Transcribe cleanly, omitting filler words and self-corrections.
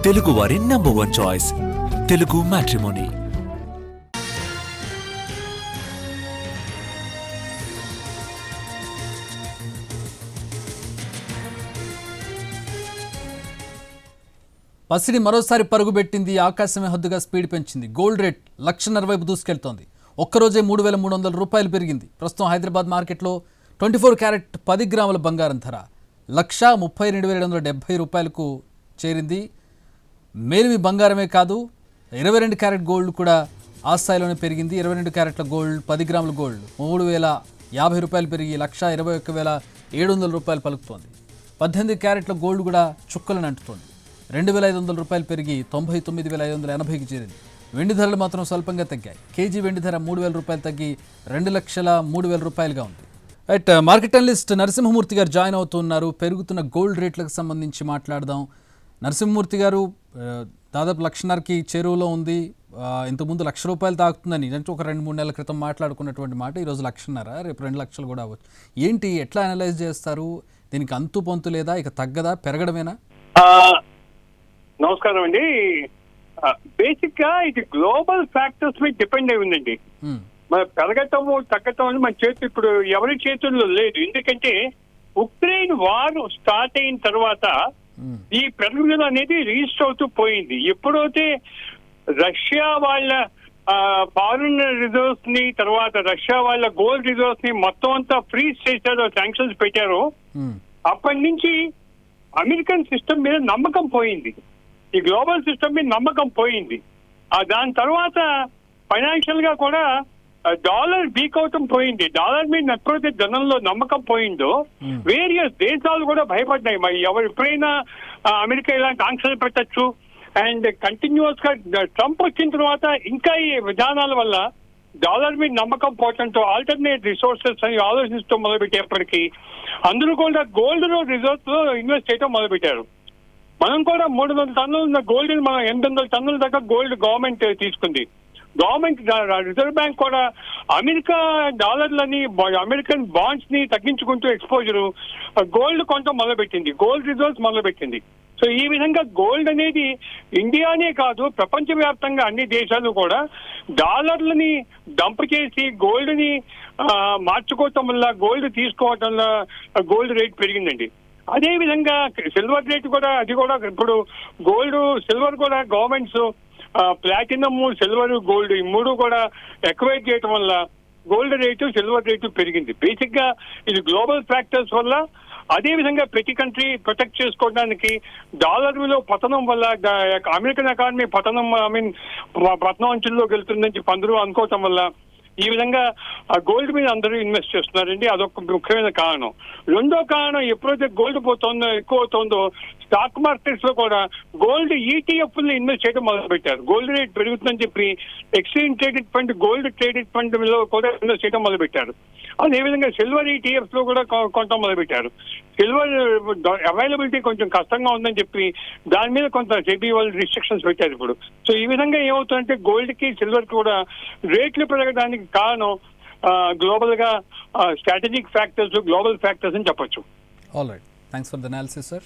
తెలుగు వారి #1 choice Telugu matrimony. పసిడి మరోసారి పరుగుబెట్టింది. ఆకాశమే హద్దుగా స్పీడ్ పెంచింది. గోల్డ్ రేట్ 1,00,000 వైపు దూసుకెళ్తోంది. ఒక్కరోజే 3,300 రూపాయలు పెరిగింది. ప్రస్తుతం హైదరాబాద్ మార్కెట్లో 24 క్యారెట్ 10 గ్రాముల బంగారం ధర 1,32,770 రూపాయలకు చేరింది. మేలిమి బంగారమే కాదు, 22 క్యారెట్ గోల్డ్ కూడా ఆ స్థాయిలోనే పెరిగింది. 22 క్యారెట్ల గోల్డ్ 10 గ్రాముల గోల్డ్ 3,050 రూపాయలు పెరిగి 1,21,700 రూపాయలు పలుకుతోంది. 18 క్యారెట్ల గోల్డ్ కూడా చుక్కలను అంటుతోంది. 2,500 రూపాయలు పెరిగి 99,580కి చేరింది. వెండి ధరలు మాత్రం స్వల్పంగా తగ్గాయి. కేజీ వెండి ధర 3,000 రూపాయలు తగ్గి 2,03,000 రూపాయలుగా ఉంది. రైట్, మార్కెట్ అనలిస్ట్ నరసింహమూర్తి గారు జాయిన్ అవుతున్నారు. పెరుగుతున్న గోల్డ్ రేట్లకు సంబంధించి మాట్లాడదాం. నరసింహమూర్తి గారు, దాదాపు 1,00,000కి చేరువలో ఉంది. ఇంతకుముందు 1,00,000 రూపాయలు తాకుతుందని అంటే ఒక 2-3 నెలల క్రితం మాట్లాడుకున్నటువంటి మాట. ఈరోజు 1,00,000, రేపు 2,00,000 కూడా అవ్వచ్చు. ఏంటి, ఎట్లా అనలైజ్ చేస్తారు? దీనికి అంతు పొంతు లేదా, ఇక తగ్గదా, పెరగడమేనా? నమస్కారం అండి. బేసిక్ గా ఇది గ్లోబల్ ఫ్యాక్టర్స్ మీద డిపెండ్ అయి ఉందండి. మన పెరగటము తగ్గటం అని మన చేతి ఇప్పుడు ఎవరి చేతుల్లో లేదు. ఎందుకంటే ఉక్రెయిన్ వార్ స్టార్ట్ అయిన తర్వాత ఈ పెరుగుదల అనేది రిజిస్టర్ అవుతూ పోయింది. ఎప్పుడైతే రష్యా వాళ్ళ ఫారిన్ రిజర్వ్స్ ని, తర్వాత రష్యా వాళ్ళ గోల్డ్ రిజర్వ్స్ ని మొత్తం అంతా ఫ్రీజ్ చేశారో, శాంక్షన్స్ పెట్టారో, అప్పటి నుంచి అమెరికన్ సిస్టమ్ మీద నమ్మకం పోయింది. ఈ గ్లోబల్ సిస్టమ్ మీద నమ్మకం పోయింది. దాని తర్వాత ఫైనాన్షియల్ గా కూడా డాలర్ వీక్ అవటం పోయింది. డాలర్ మీద ఎప్పుడైతే జనంలో నమ్మకం పోయిందో వేరియస్ దేశాలు కూడా భయపడ్డాయి. మరి ఎప్పుడైనా అమెరికా ఇలాంటి ఆంక్షలు పెట్టచ్చు. అండ్ కంటిన్యూస్ గా ట్రంప్ వచ్చిన తర్వాత ఇంకా ఈ విధానాల వల్ల డాలర్ మీద నమ్మకం పోవడంతో ఆల్టర్నేట్ రిసోర్సెస్ అని ఆలోచిస్తూ మొదలుపెట్టేప్పటికీ అందరూ కూడా గోల్డ్ రిజర్వ్స్ లో ఇన్వెస్ట్ చేయడం మొదలుపెట్టారు. మనం కూడా 300 టన్నులు ఉన్న గోల్డ్ మనం 800 టన్నుల దాకా గోల్డ్ గవర్నమెంట్ తీసుకుంది. గవర్నమెంట్ రిజర్వ్ బ్యాంక్ కూడా అమెరికా డాలర్లని, అమెరికన్ బాండ్స్ ని తగ్గించుకుంటూ ఎక్స్పోజర్ గోల్డ్ కొనడం మొదలుపెట్టింది. గోల్డ్ రిజర్వ్స్ మొదలుపెట్టింది. సో ఈ విధంగా గోల్డ్ అనేది ఇండియానే కాదు, ప్రపంచవ్యాప్తంగా అన్ని దేశాలు కూడా డాలర్లని డంప్ చేసి గోల్డ్ ని మార్చుకోవటం వల్ల, గోల్డ్ తీసుకోవటం వల్ల గోల్డ్ రేట్ పెరిగిందండి. అదే విధంగా సిల్వర్ రేట్ కూడా, అది కూడా ఇప్పుడు గోల్డ్ సిల్వర్ కూడా గవర్నమెంట్స్ ప్లాటినం, సిల్వర్, గోల్డ్ ఈ మూడు కూడా ఎక్వైర్ చేయడం వల్ల గోల్డ్ రేటు, సిల్వర్ రేటు పెరిగింది. బేసిక్ గా ఇది గ్లోబల్ ఫ్యాక్టర్స్ వల్ల. అదే విధంగా ప్రతి కంట్రీ ప్రొటెక్ట్ చేసుకోవడానికి డాలర్ విలువ పతనం వల్ల, అమెరికన్ ఎకానమీ పతనం పతనం అంచుల్లోకి వెళ్తుందని చెప్పి అందరూ అనుకోవటం వల్ల ఈ విధంగా గోల్డ్ మీద అందరూ ఇన్వెస్ట్ చేస్తున్నారండి. అదొక ముఖ్యమైన కారణం. రెండో కారణం, ఎప్పుడైతే గోల్డ్ పోతుందో, ఎక్కువ అవుతుందో, స్టాక్ మార్కెట్స్ లో కూడా గోల్డ్ ఈటీఎఫ్ లో ఇన్వెస్ట్ చేయడం మొదలుపెట్టారు. గోల్డ్ రేట్ పెరుగుతుందని చెప్పి exchange traded fund, gold traded fund లో కూడా ఇన్వెస్ట్ చేయడం మొదలుపెట్టారు. అదేవిధంగా సిల్వర్ ఈటీఎఫ్ లో కూడా కొనడం మొదలుపెట్టారు. సిల్వర్ అవైలబిలిటీ కొంచెం కష్టంగా ఉందని చెప్పి దాని మీద కొంత సెబీ వాళ్ళు రిస్ట్రిక్షన్స్ పెట్టారు ఇప్పుడు. సో ఈ విధంగా ఏమవుతుందంటే గోల్డ్ కి, సిల్వర్ కి కూడా రేట్లు పెరగడానికి కారణం గ్లోబల్ గా స్ట్రాటజిక్ ఫ్యాక్టర్స్, గ్లోబల్ ఫ్యాక్టర్స్ అని చెప్పొచ్చు. All right, thanks for the analysis sir.